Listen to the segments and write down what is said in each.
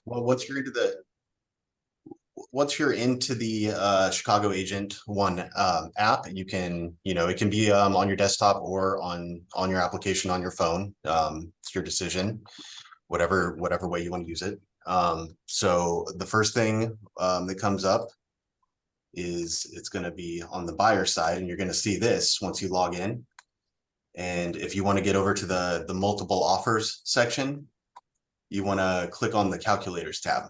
Well, once you're into the Chicago Agent One app, you can, it can be on your desktop or on your application on your phone. It's your decision, whatever way you want to use it. So the first thing that comes up is it's going to be on the buyer side, and you're going to see this once you log in. And if you want to get over to the multiple offers section, you want to click on the calculators tab.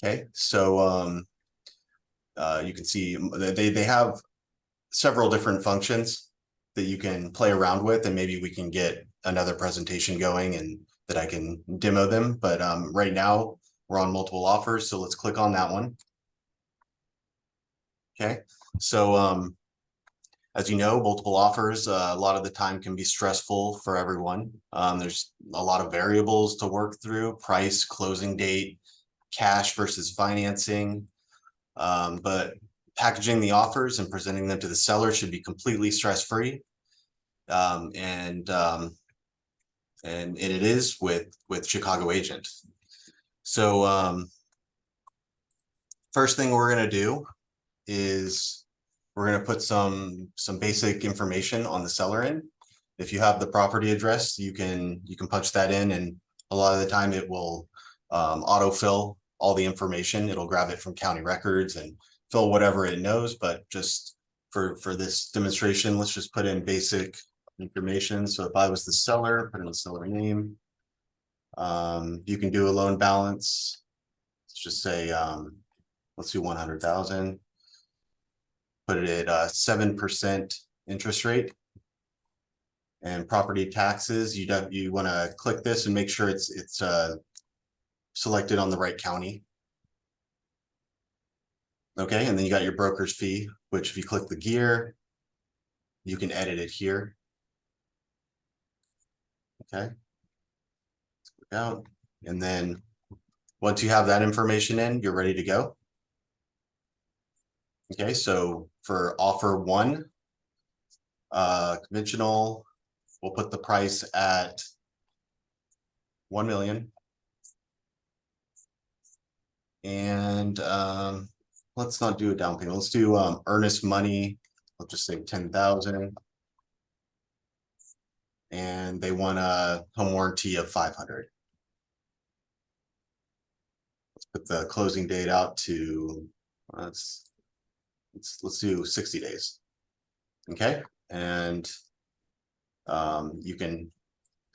Okay, so you can see they have several different functions that you can play around with, and maybe we can get another presentation going and that I can demo them. But right now we're on multiple offers, so let's click on that one. Okay, so as you know, multiple offers a lot of the time can be stressful for everyone. There's a lot of variables to work through: price, closing date, cash versus financing. But packaging the offers and presenting them to the seller should be completely stress-free. And it is with Chicago Agent. So first thing we're going to do is we're going to put some basic information on the seller in. If you have the property address, you can punch that in, and a lot of the time it will autofill all the information. It'll grab it from county records and fill whatever it knows. But just for this demonstration, let's just put in basic information. So if I was the seller, put in the seller name. You can do a loan balance. Let's just say let's do 100,000. Put it at 7% interest rate. And property taxes, you want to click this and make sure it's selected on the right county. Okay, and then you got your broker's fee, which if you click the gear, you can edit it here. Okay, let's click out, and then once you have that information in, you're ready to go. Okay, so for offer one, conventional, we'll put the price at 1 million. And let's not do a down payment. Let's do earnest money. Let's just say 10,000. And they want a home warranty of 500. Let's put the closing date out to let's do 60 days. Okay, and you can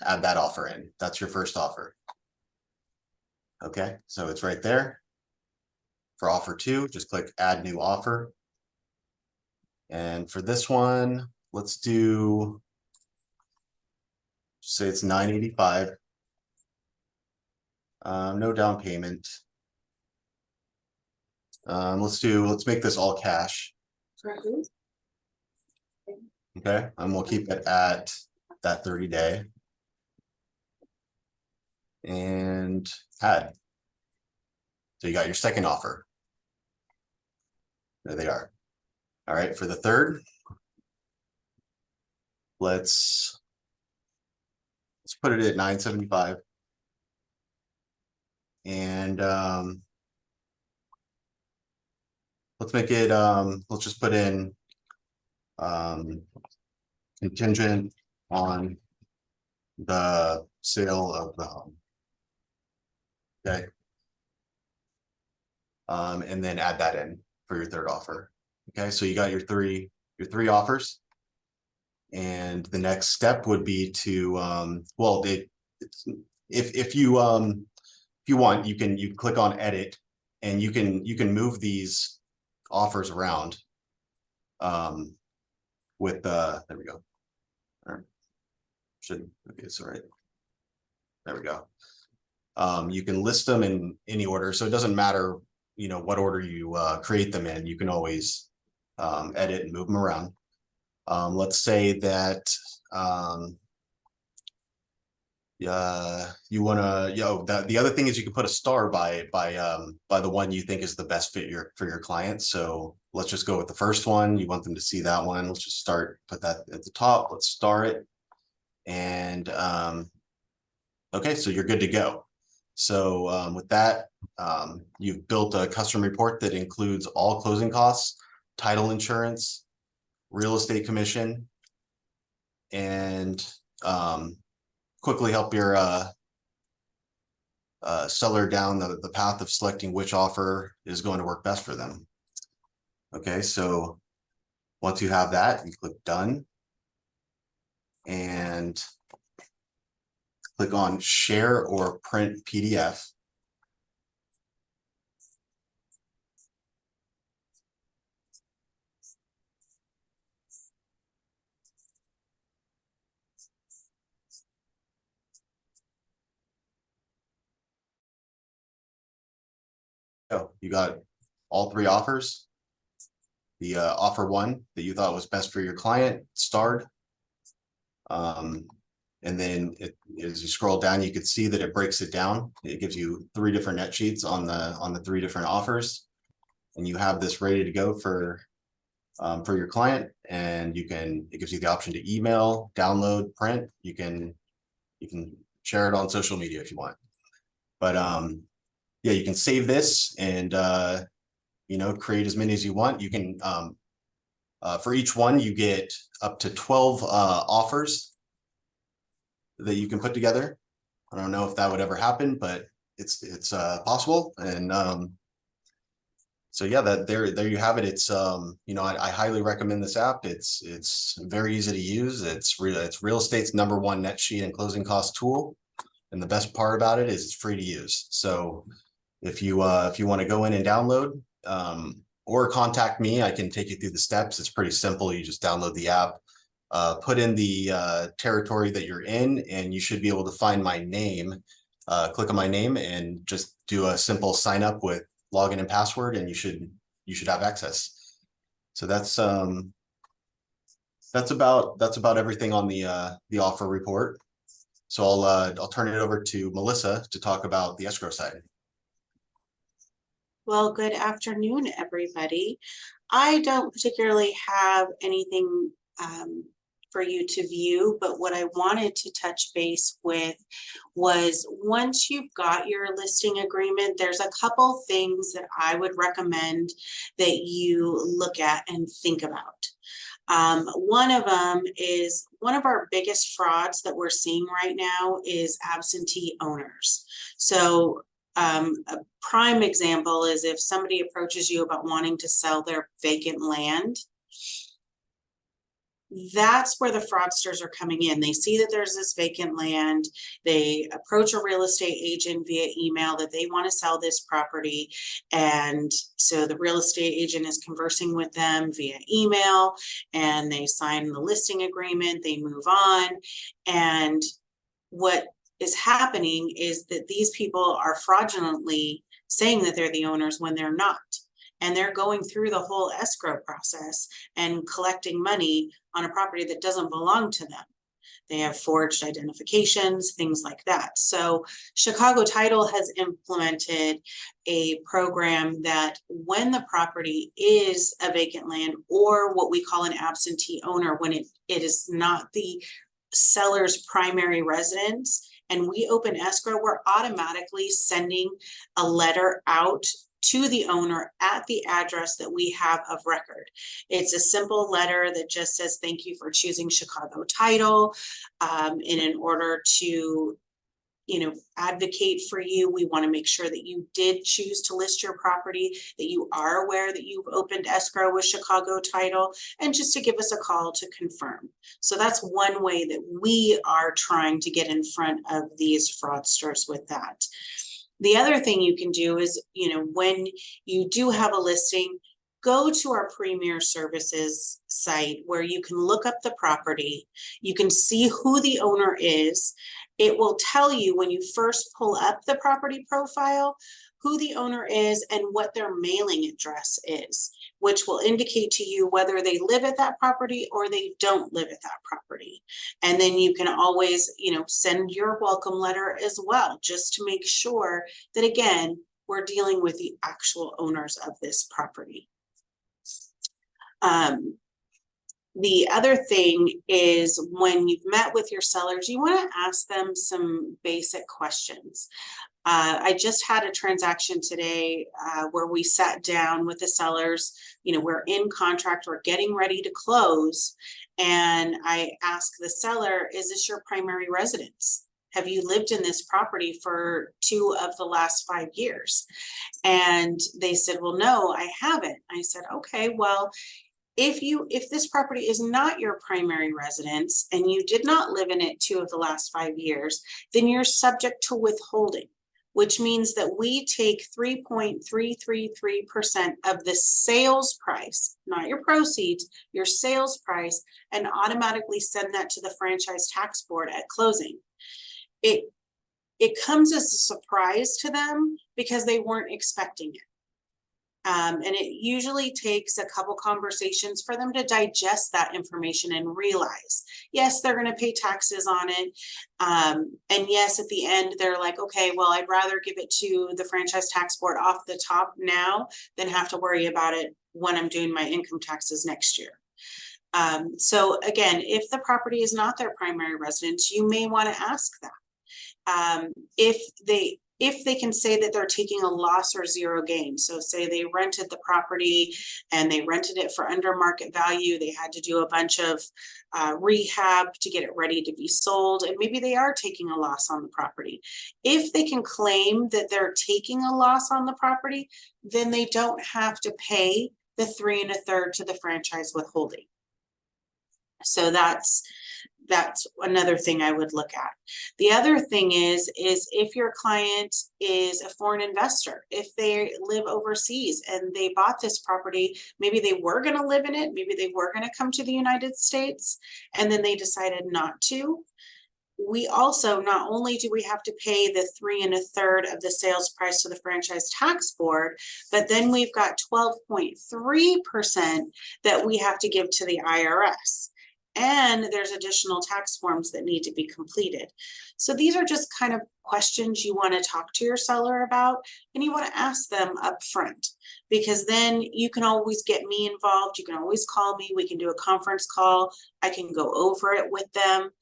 add that offer in. That's your first offer. Okay, so it's right there. For offer two, just click add new offer. And for this one, let's do, say it's 985. No down payment. Let's make this all cash. Okay, and we'll keep it at that 30-day. And add. So you got your second offer. There they are. All right, for the third, let's put it at 975. And let's make it let's just put in contingent on the sale of the home. Okay, and then add that in for your third offer. Okay, so you got your three offers, and the next step would be to well, if you want, you can click on edit, and you can move these offers around with there we go. All right, okay, it's all right. There we go. You can list them in any order, so it doesn't matter what order you create them in. You can always edit and move them around. Let's say that you want to, the other thing is you can put a star by the one you think is the best fit for your client. So let's just go with the first one. You want them to see that one. Let's just put that at the top. Let's star it, and Okay, so you're good to go. So with that, you've built a custom report that includes all closing costs, title insurance, real estate commission, and quickly help your seller down the path of selecting which offer is going to work best for them. Okay, so once you have that, you click done and click on share or print PDF. Oh, you got all three offers. The offer one that you thought was best for your client, starred. And then as you scroll down, you can see that it breaks it down. It gives you 3 different net sheets on the 3 different offers, and you have this ready to go for your client. And it gives you the option to email, download, print. You can share it on social media if you want. But yeah, you can save this and create as many as you want. You can for each one, you get up to 12 offers that you can put together. I don't know if that would ever happen, but it's possible. And so yeah, there you have it. It's I highly recommend this app. It's very easy to use. It's real estate's #1 net sheet and closing cost tool. And the best part about it is it's free to use. So if you want to go in and download or contact me, I can take you through the steps. It's pretty simple. You just download the app, put in the territory that you're in, and you should be able to find my name. Click on my name and just do a simple sign up with login and password, and you should have access. So that's about everything on the offer report. So I'll turn it over to Melissa to talk about the escrow side. Well, good afternoon, everybody. I don't particularly have anything for you to view, but what I wanted to touch base with was once you've got your listing agreement, there's a couple things that I would recommend that you look at and think about. One of them is one of our biggest frauds that we're seeing right now is absentee owners. So a prime example is if somebody approaches you about wanting to sell their vacant land, that's where the fraudsters are coming in. They see that there's this vacant land. They approach a real estate agent via email that they want to sell this property. And so the real estate agent is conversing with them via email, and they sign the listing agreement, they move on. And what is happening is that these people are fraudulently saying that they're the owners when they're not. And they're going through the whole escrow process and collecting money on a property that doesn't belong to them. They have forged identifications, things like that. So Chicago Title has implemented a program that when the property is a vacant land or what we call an absentee owner, when it is not the seller's primary residence, and we open escrow, we're automatically sending a letter out to the owner at the address that we have of record. It's a simple letter that just says, thank you for choosing Chicago Title. And in order to advocate for you, we want to make sure that you did choose to list your property, that you are aware that you've opened escrow with Chicago Title, and just to give us a call to confirm. So that's one way that we are trying to get in front of these fraudsters with that. The other thing you can do is, when you do have a listing, go to our Premier Services site where you can look up the property. You can see who the owner is. It will tell you when you first pull up the property profile who the owner is and what their mailing address is, which will indicate to you whether they live at that property or they don't live at that property. And then you can always, send your welcome letter as well, just to make sure that, again, we're dealing with the actual owners of this property. The other thing is when you've met with your sellers, you want to ask them some basic questions. I just had a transaction today where we sat down with the sellers. We're in contract, we're getting ready to close. And I asked the seller, is this your primary residence? Have you lived in this property for 2 of the last 5 years? And they said, well, no, I haven't. I said, okay, well, if this property is not your primary residence and you did not live in it 2 of the last 5 years, then you're subject to withholding, which means that we take 3.333% of the sales price, not your proceeds, your sales price, and automatically send that to the franchise tax board at closing. It comes as a surprise to them because they weren't expecting it. And it usually takes a couple conversations for them to digest that information and realize, yes, they're going to pay taxes on it. And yes, at the end, they're like, okay, well, I'd rather give it to the franchise tax board off the top now than have to worry about it when I'm doing my income taxes next year. So again, if the property is not their primary residence, you may want to ask that. If they can say that they're taking a loss or zero gain. So say they rented the property and they rented it for under market value. They had to do a bunch of rehab to get it ready to be sold. And maybe they are taking a loss on the property. If they can claim that they're taking a loss on the property, then they don't have to pay the 3 1/3 to the franchise withholding. So that's another thing I would look at. The other thing is if your client is a foreign investor, if they live overseas and they bought this property, maybe they were going to live in it, maybe they were going to come to the United States, and then they decided not to. We also, not only do we have to pay the 3 1/3 of the sales price to the franchise tax board, but then we've got 12.3% that we have to give to the IRS. And there's additional tax forms that need to be completed. So these are just kind of questions you want to talk to your seller about, and you want to ask them up front, because then you can always get me involved. You can always call me. We can do a conference call. I can go over it with them.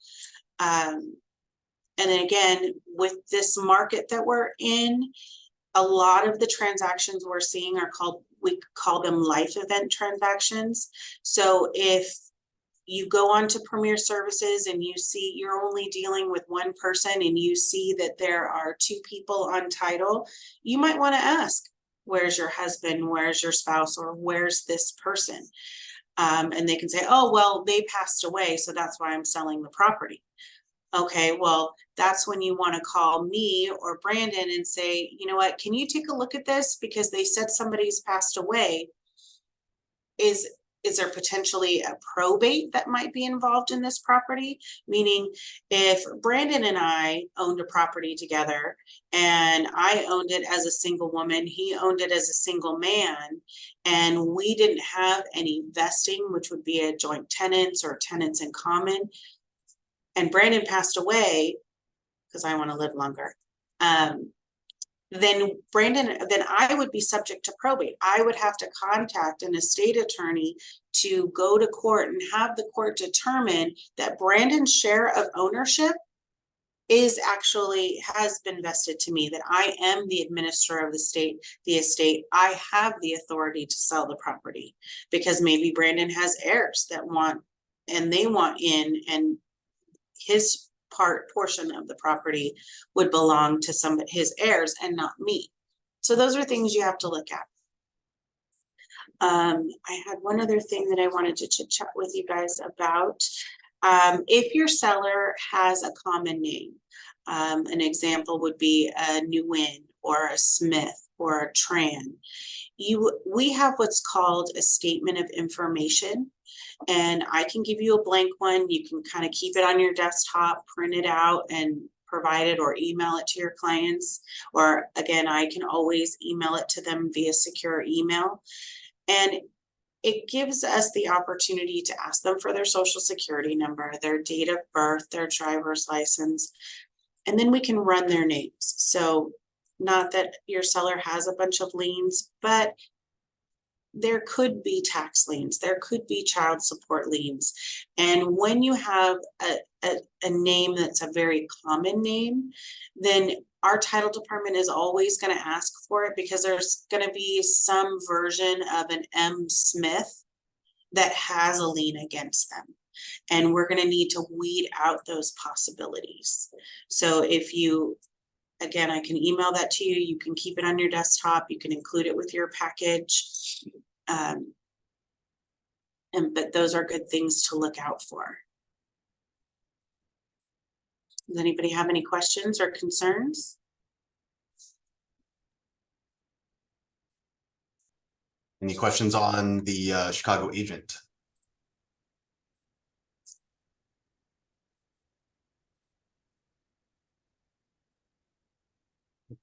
And then again, with this market that we're in, a lot of the transactions we're seeing are we call them life event transactions. So if you go on to Premier Services and you see you're only dealing with one person and you see that there are 2 people on title, you might want to ask, where's your husband, where's your spouse, or where's this person? And they can say, oh, well, they passed away, so that's why I'm selling the property. Okay, well, that's when you want to call me or Brandon and say, you know what, can you take a look at this? Because they said somebody's passed away. Is there potentially a probate that might be involved in this property? Meaning, if Brandon and I owned a property together and I owned it as a single woman, he owned it as a single man, and we didn't have any vesting, which would be a joint tenants or tenants in common, and Brandon passed away because I want to live longer, then I would be subject to probate. I would have to contact an estate attorney to go to court and have the court determine that Brandon's share of ownership has been vested to me, that I am the administrator of the estate. I have the authority to sell the property, because maybe Brandon has heirs that want in, and his portion of the property would belong to his heirs and not me. So those are things you have to look at. I had one other thing that I wanted to chit chat with you guys about. If your seller has a common name, an example would be a Nguyen or a Smith or a Tran. We have what's called a statement of information. And I can give you a blank one. You can kind of keep it on your desktop, print it out, and provide it or email it to your clients. Or again, I can always email it to them via secure email. And it gives us the opportunity to ask them for their social security number, their date of birth, their driver's license, and then we can run their names. So not that your seller has a bunch of liens, but there could be tax liens, there could be child support liens. And when you have a name that's a very common name, then our title department is always going to ask for it, because there's going to be some version of an M. Smith that has a lien against them. And we're going to need to weed out those possibilities. So if you, again, I can email that to you. You can keep it on your desktop. You can include it with your package. But those are good things to look out for. Does anybody have any questions or concerns? Any questions on the Chicago agent?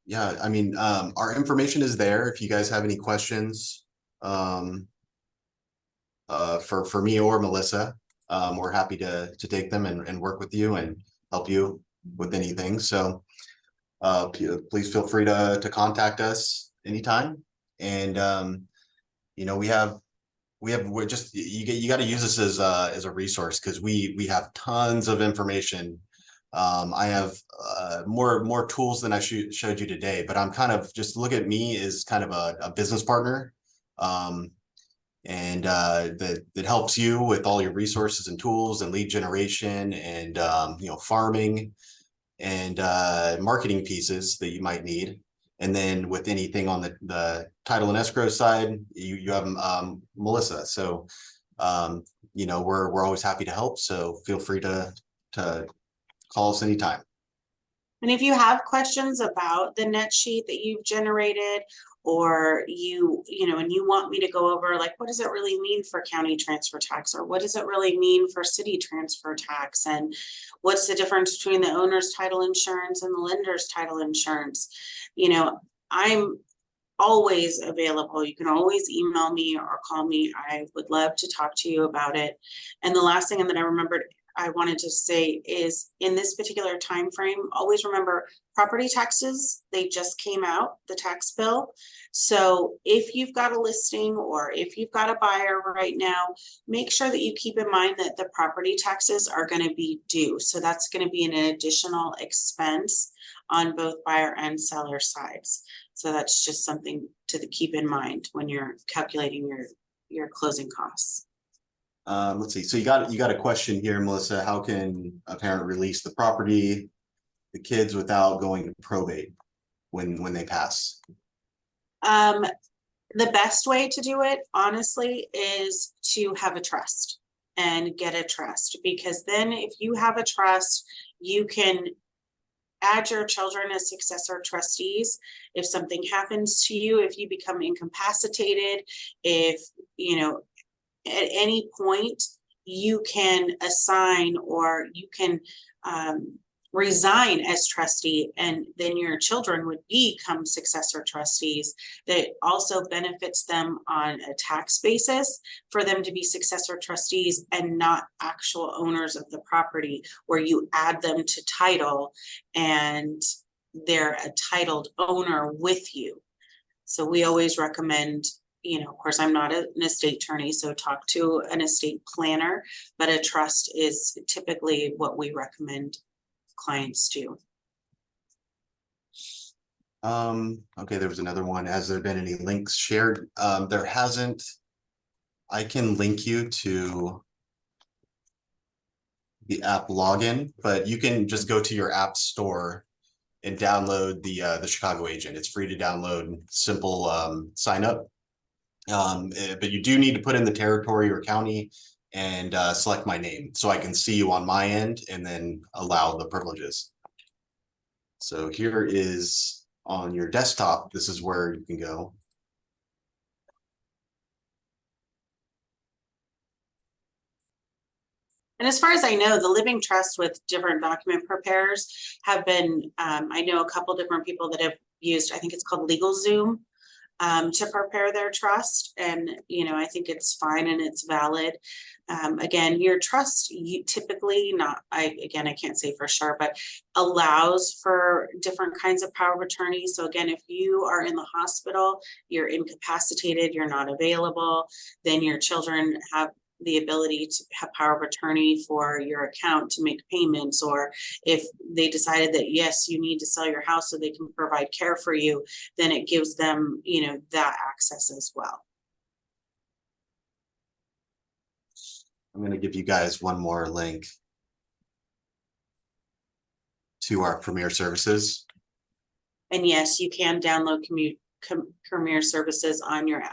Yeah, I mean, our information is there. If you guys have any questions, for me or Melissa, we're happy to take them and work with you and help you with anything. So please feel free to contact us anytime. And you know, we're just, you got to use this as a resource, because we have tons of information. I have more tools than I showed you today, but I'm kind of, just look at me as kind of a business partner, and that helps you with all your resources and tools and lead generation and you know, farming and marketing pieces that you might need. And then with anything on the title and escrow side, you have Melissa. So you know, we're always happy to help. So feel free to call us anytime. And if you have questions about the net sheet that you've generated, or you know, and you want me to go over, like, what does it really mean for county transfer tax, or what does it really mean for city transfer tax, and what's the difference between the owner's title insurance and the lender's title insurance, you know, I'm always available. You can always email me or call me. I would love to talk to you about it. And the last thing that I remembered I wanted to say is, in this particular time frame, always remember property taxes, they just came out, the tax bill. So if you've got a listing or if you've got a buyer right now, make sure that you keep in mind that the property taxes are going to be due. So that's going to be an additional expense on both buyer and seller sides. So that's just something to keep in mind when you're calculating your closing costs. Let's see. So you got a question here, Melissa. How can a parent release the property, the kids, without going to probate when they pass? The best way to do it, honestly, is to have a trust and get a trust, because then if you have a trust, you can add your children as successor trustees. If something happens to you, if you become incapacitated, if, you know, at any point you can assign, or you can resign as trustee, and then your children would become successor trustees. That also benefits them on a tax basis for them to be successor trustees and not actual owners of the property, where you add them to title and they're a titled owner with you. So we always recommend, you know, of course, I'm not an estate attorney, so talk to an estate planner, but a trust is typically what we recommend clients do. Okay, there was another one. Has there been any links shared? There hasn't. I can link you to the app login, but you can just go to your app store and download the Chicago agent. It's free to download, simple sign up. But you do need to put in the territory or county and select my name so I can see you on my end and then allow the privileges. So here is on your desktop. This is where you can go. And as far as I know, the living trust with different document preparers have been, I know a couple different people that have used, I think it's called LegalZoom. to prepare their trust. And, you know, I think it's fine and it's valid. Again, your trust, you typically not, I can't say for sure, but allows for different kinds of power of attorney. So again, if you are in the hospital, you're incapacitated, you're not available, then your children have the ability to have power of attorney for your account to make payments, or if they decided that yes, you need to sell your house so they can provide care for you, then it gives them, you know, that access as well. I'm going to give you guys one more link to our Premier Services. And yes, you can download Premier Services on your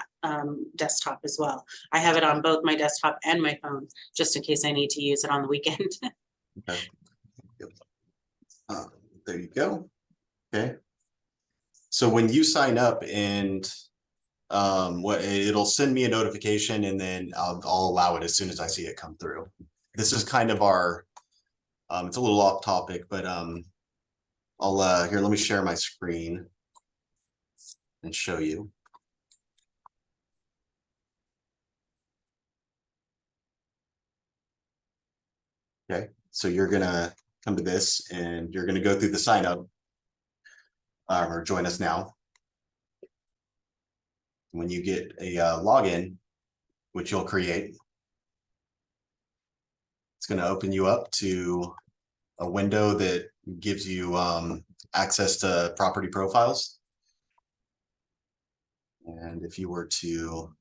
desktop as well. I have it on both my desktop and my phone, just in case I need to use it on the weekend. Okay. Yep. There you go. Okay. So when you sign up and what it'll send me a notification, and then I'll allow it as soon as I see it come through. This is kind of our it's a little off topic, but I'll here, let me share my screen and show you. Okay, so you're gonna come to this and you're gonna go through the sign up or join us now. When you get a login, which you'll create, it's going to open you up to a window that gives you access to property profiles. And if you were to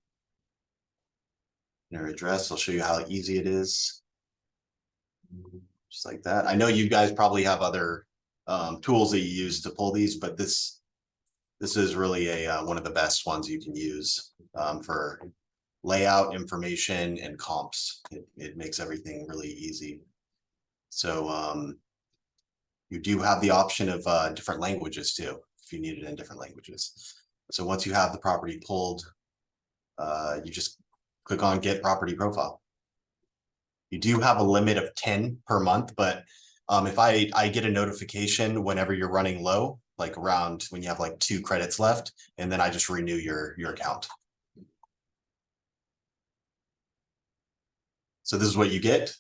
enter address, I'll show you how easy it is. Just like that. I know you guys probably have other tools that you use to pull these, but this is really a one of the best ones you can use for layout, information, and comps. It makes everything really easy. So you do have the option of different languages too, if you need it in different languages. So once you have the property pulled, you just click on Get Property Profile. You do have a limit of 10 per month, but if I get a notification whenever you're running low, like around when you have like 2 credits left, and then I just renew your account. So this is what you get.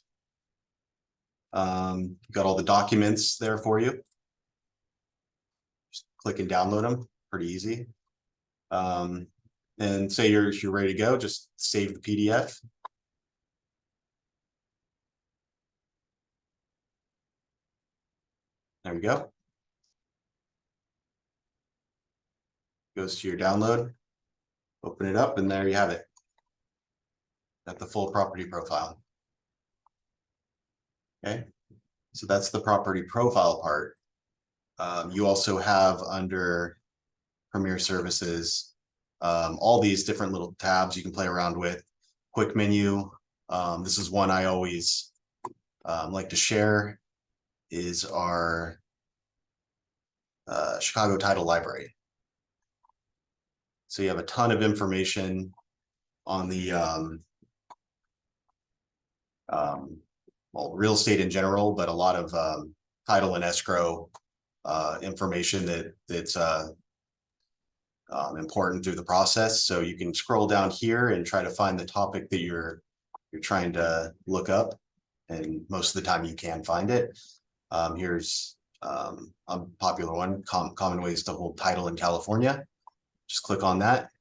Got all the documents there for you. Just click and download them, pretty easy. And say you're ready to go, just save the PDF. There we go. Goes to your download, open it up, and there you have it. Got the full property profile. Okay, so that's the property profile part. You also have under Premier Services all these different little tabs you can play around with. Quick menu. This is one I always like to share, is our Chicago Title Library. So you have a ton of information on the well, real estate in general, but a lot of title and escrow information that's important through the process. So you can scroll down here and try to find the topic that you're trying to look up, and most of the time you can find it. Here's a popular one: common ways to hold title in California. Just click on that,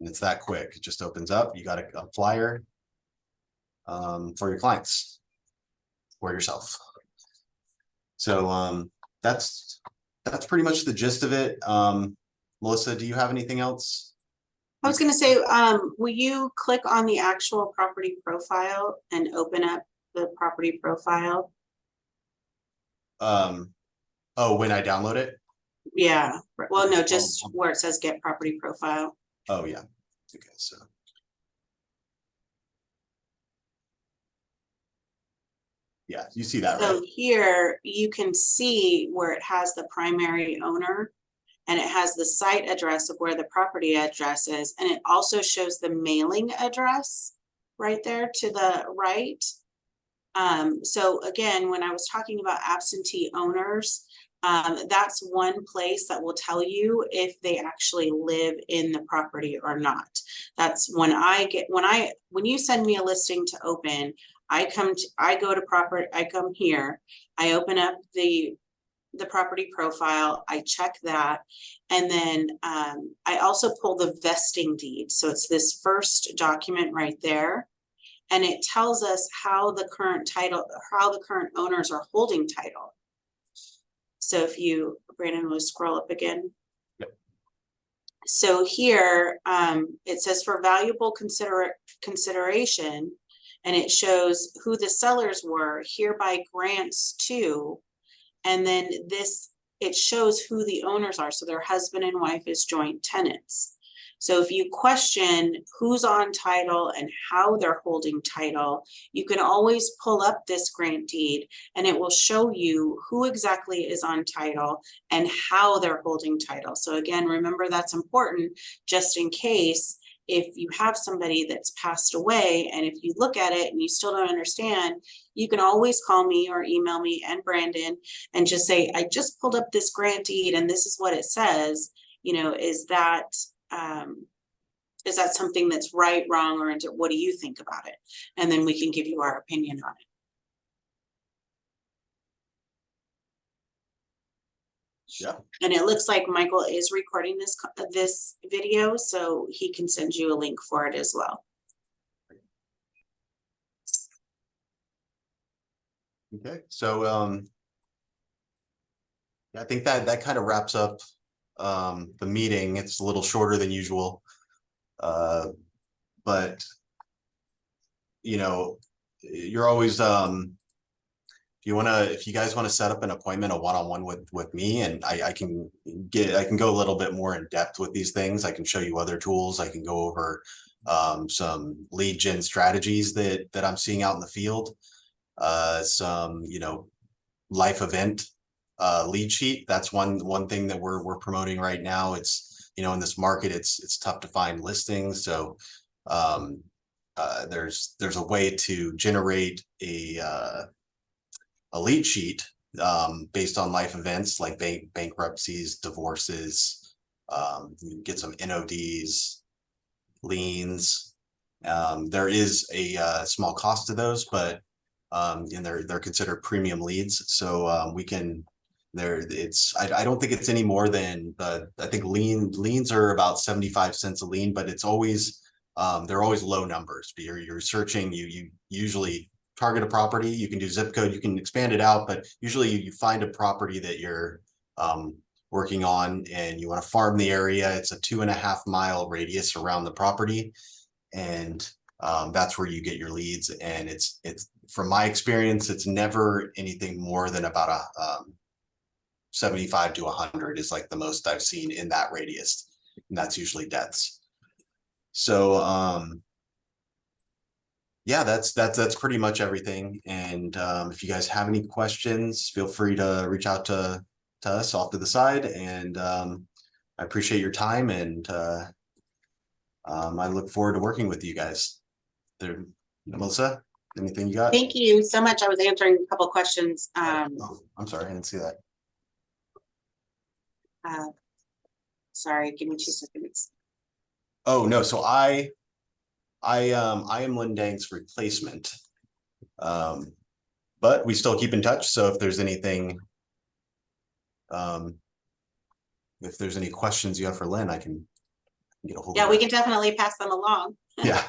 and it's that quick. It just opens up. You got a flyer for your clients or yourself. So that's pretty much the gist of it. Melissa, do you have anything else? I was going to say, will you click on the actual property profile and open up the property profile? Oh, when I download it? Yeah. Well, no, just where it says Get Property Profile. Oh, yeah. Okay, so. Yeah, you see that, right? So here you can see where it has the primary owner, and it has the site address of where the property address is. And it also shows the mailing address right there to the right. So again, when I was talking about absentee owners, That's one place that will tell you if they actually live in the property or not. That's when you send me a listing to open, I come here, I open up the property profile, I check that. And then I also pull the vesting deed. So it's this first document right there. And it tells us how the current owners are holding title. So if you, Brandon, will scroll up again. Yep. So here it says for valuable consideration, and it shows who the sellers were, hereby grants to, and then it shows who the owners are. So their husband and wife is joint tenants. So if you question who's on title and how they're holding title, you can always pull up this grant deed and it will show you who exactly is on title and how they're holding title. So again, remember that's important just in case if you have somebody that's passed away and if you look at it and you still don't understand, you can always call me or email me and Brandon and just say, I just pulled up this grant deed and this is what it says. Is that something that's right, wrong, or what do you think about it? And then we can give you our opinion on it. Yeah. And it looks like Michael is recording this video, so he can send you a link for it as well. Okay, so I think that kind of wraps up the meeting. It's a little shorter than usual, but you're always if you guys want to set up an appointment, a one-on-one with me, and I can go a little bit more in depth with these things. I can show you other tools. I can go over some lead gen strategies that I'm seeing out in the field. Some life event lead sheet. That's one thing that we're promoting right now. It's in this market, it's tough to find listings, so there's a way to generate a lead sheet based on life events like bankruptcies, divorces, you get some NODs, liens. There is a small cost to those, but and they're considered premium leads. So we can I don't think it's any more than I think liens are about 75 cents a lien, but it's always they're always low numbers. But you're searching, you usually target a property, you can do zip code, you can expand it out, but usually you find a property that you're working on and you want to farm the area. It's a 2.5 mile radius around the property, and that's where you get your leads. And it's from my experience, it's never anything more than about a 75 to 100 is like the most I've seen in that radius, and that's usually deaths. So yeah, that's pretty much everything. And if you guys have any questions, feel free to reach out to us off to the side. And I appreciate your time, and I look forward to working with you guys. Melissa, anything you got? Thank you so much. I was answering a couple questions. Oh, I'm sorry, I didn't see that. Sorry, give me 2 seconds. Oh no, so I am Lynn Dang's replacement, but we still keep in touch. So if there's anything, if there's any questions you have for Lynn, I can get a hold of her. Yeah, we can definitely pass them along. Yeah.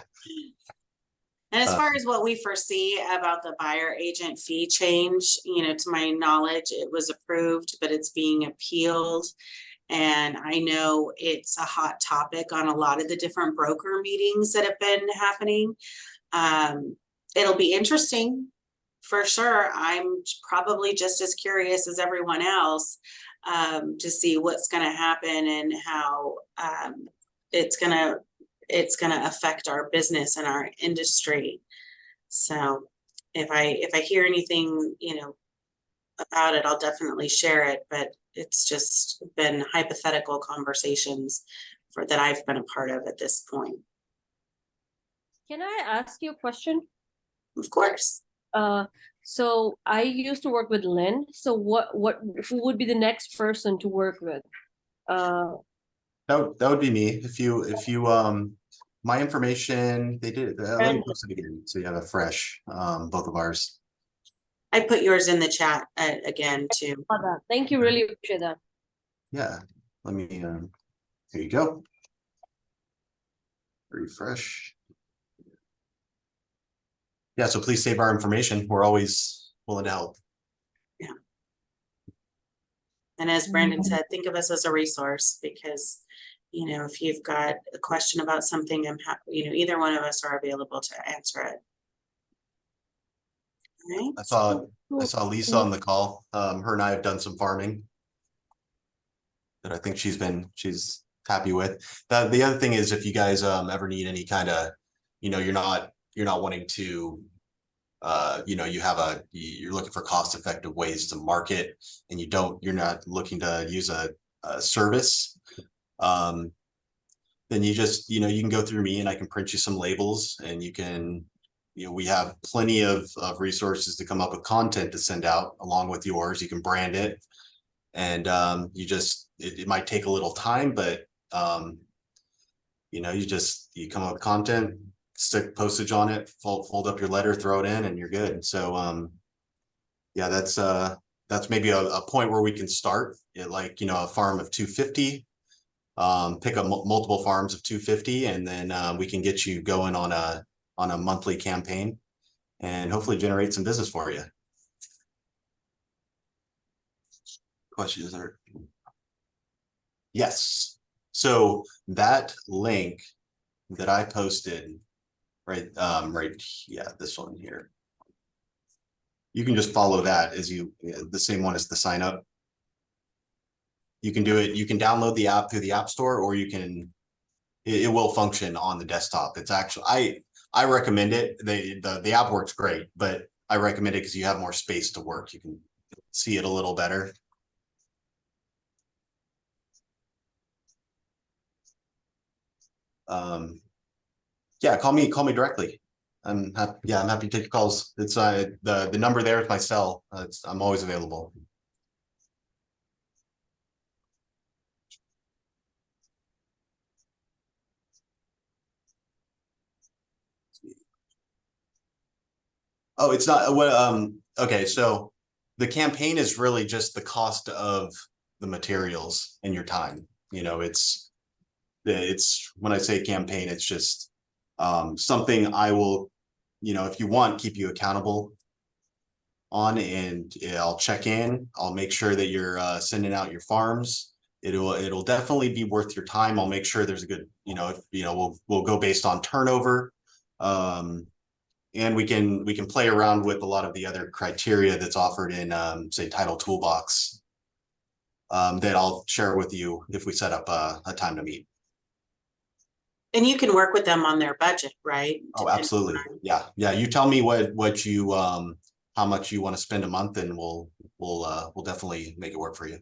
And as far as what we foresee about the buyer agent fee change, to my knowledge, it was approved, but it's being appealed. And I know it's a hot topic on a lot of the different broker meetings that have been happening. It'll be interesting for sure. I'm probably just as curious as everyone else to see what's going to happen and how it's going to affect our business and our industry. So if I hear anything, about it, I'll definitely share it, but it's just been hypothetical conversations that I've been a part of at this point. Can I ask you a question? Of course. So I used to work with Lynn. So who would be the next person to work with? That would be me. If you my information, they did, let me Brandon. post it again, so you have a fresh, both of ours. I put yours in the chat again too. Thank you, really appreciate that. Yeah, let me, here you go. Refresh. Yeah, so please save our information. We're always willing to help. And as Brandon said, think of us as a resource because, you know, if you've got a question about something, you know, either one of us are available to answer it. All right. I saw Lisa on the call. Her and I have done some farming that I think she's happy with. The other thing is if you guys ever need any kind of, you know, you're not wanting to you know, you're looking for cost-effective ways to market and you're not looking to use a service, then you just, you know, you can go through me and I can print you some labels and you can, you know, we have plenty of resources to come up with content to send out along with yours. You can brand it and you just, it might take a little time, but you know, you come up with content, stick postage on it, fold up your letter, throw it in, and you're good. So yeah, that's maybe a point where we can start at, like, you know, a farm of 250, pick up multiple farms of 250, and then we can get you going on a monthly campaign and hopefully generate some business for you. Questions are? Yes. So that link that I posted, right, yeah, this one here. You can just follow that as the same one as the sign up. You can do it. You can download the app through the App Store, or it will function on the desktop. It's actually, I recommend it. The app works great, but I recommend it because you have more space to work. You can see it a little better. Yeah, call me directly. I'm happy to take your calls. It's the number there is my cell. I'm always available. Oh, it's not what okay, so the campaign is really just the cost of the materials and your time. You know, it's when I say campaign, it's just something I will, you know, if you want, keep you accountable on, and I'll check in. I'll make sure that you're sending out your farms. It'll definitely be worth your time. I'll make sure there's a good, you know, we'll go based on turnover. And we can play around with a lot of the other criteria that's offered in say Title Toolbox that I'll share with you if we set up a time to meet. And you can work with them on their budget, right? Oh, absolutely. Yeah. You tell me what you how much you want to spend a month, and we'll definitely make it work for you.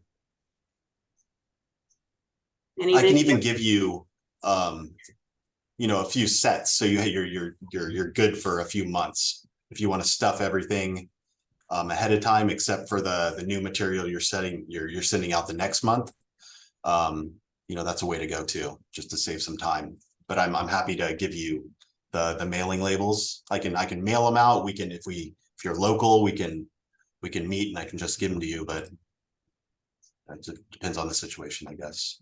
And I can even give you you know, a few sets, so you're good for a few months if you want to stuff everything ahead of time, except for the new material you're sending out the next month. You know, that's a way to go too, just to save some time. But I'm happy to give you the mailing labels. I can mail them out. We can, if you're local, we can meet and I can just give them to you, but it depends on the situation, I guess.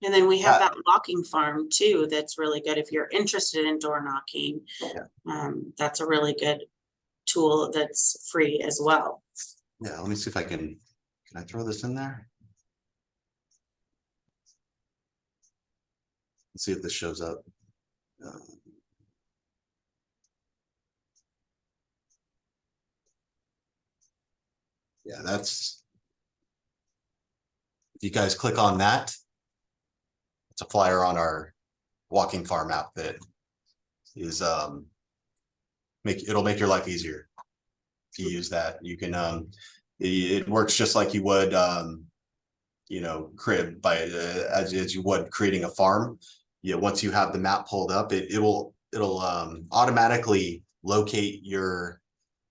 And then we have that locking farm too. That's really good if you're interested in door knocking. Yeah. That's a really good tool that's free as well. Yeah, let me see if I can I throw this in there? Let's see if this shows up. Yeah, that's, if you guys click on that, it's a flyer on our walking farm app that is it'll make your life easier if you use that. You can it works just like you would you know, crib by as you would creating a farm. Yeah, once you have the map pulled up, it'll automatically locate your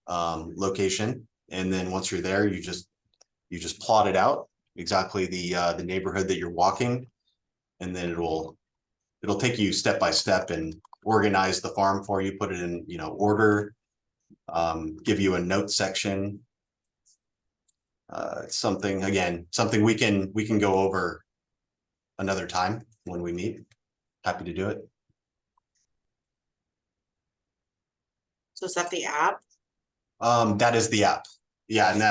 location. And then once you're there, you just plot it out exactly the neighborhood that you're walking. And then it'll take you step by step and organize the farm for you, put it in, order, give you a note section. Something we can go over another time when we meet. Happy to do it. So is that the app? That is the app. Yeah, and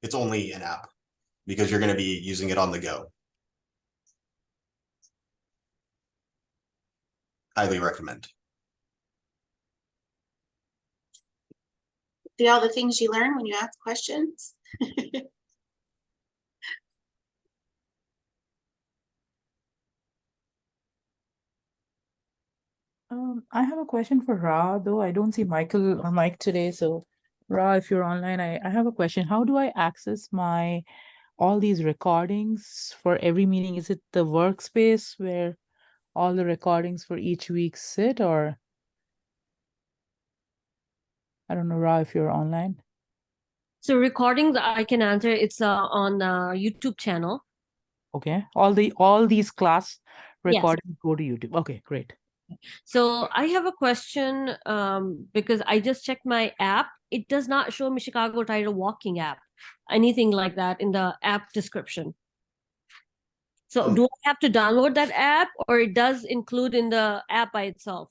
it's only an app because you're going to be using it on the go. Highly recommend. See all the things you learn when you ask questions? I have a question for Ra, though I don't see Michael or Mike today. So, Ra, if you're online, I have a question. How do I access all these recordings for every meeting? Is it the workspace where all the recordings for each week sit, or I don't know, Ra, if you're online? So recordings, I can answer. It's on YouTube channel. Okay, all these class Yes. recordings go to YouTube. Okay, great. So I have a question because I just checked my app. It does not show me Chicago Title Walking app, anything like that in the app description. So do I have to download that app, or it does include in the app by itself?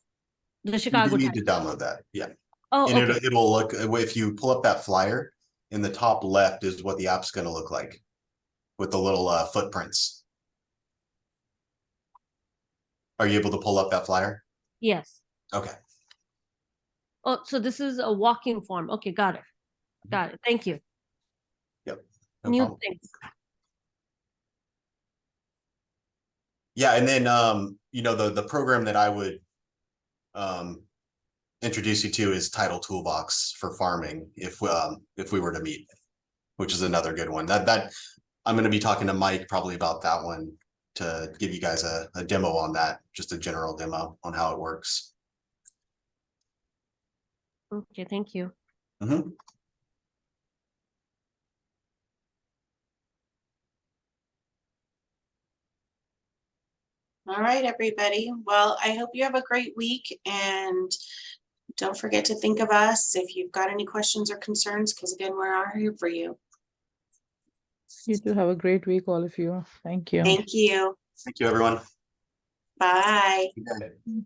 The You Chicago do need Title. to download that. Yeah. Oh, And okay. it'll look, if you pull up that flyer, in the top left is what the app's going to look like with the little footprints. Are you able to pull up that flyer? Yes. Okay. Oh, so this is a walking form. Okay, got it. Got it. Thank you. Yep. No New problem. things. Yeah, and then the program that I would introduce you to is Title Toolbox for farming if we were to meet, which is another good one. That I'm going to be talking to Mike probably about that one to give you guys a demo on that, just a general demo on how it works. Okay, thank you. Mm-hmm. All right, everybody. Well, I hope you have a great week, and don't forget to think of us if you've got any questions or concerns, because again, we're here for you. You too have a great week, all of you. Thank you. Thank you. Thank you, everyone. Bye. Good day.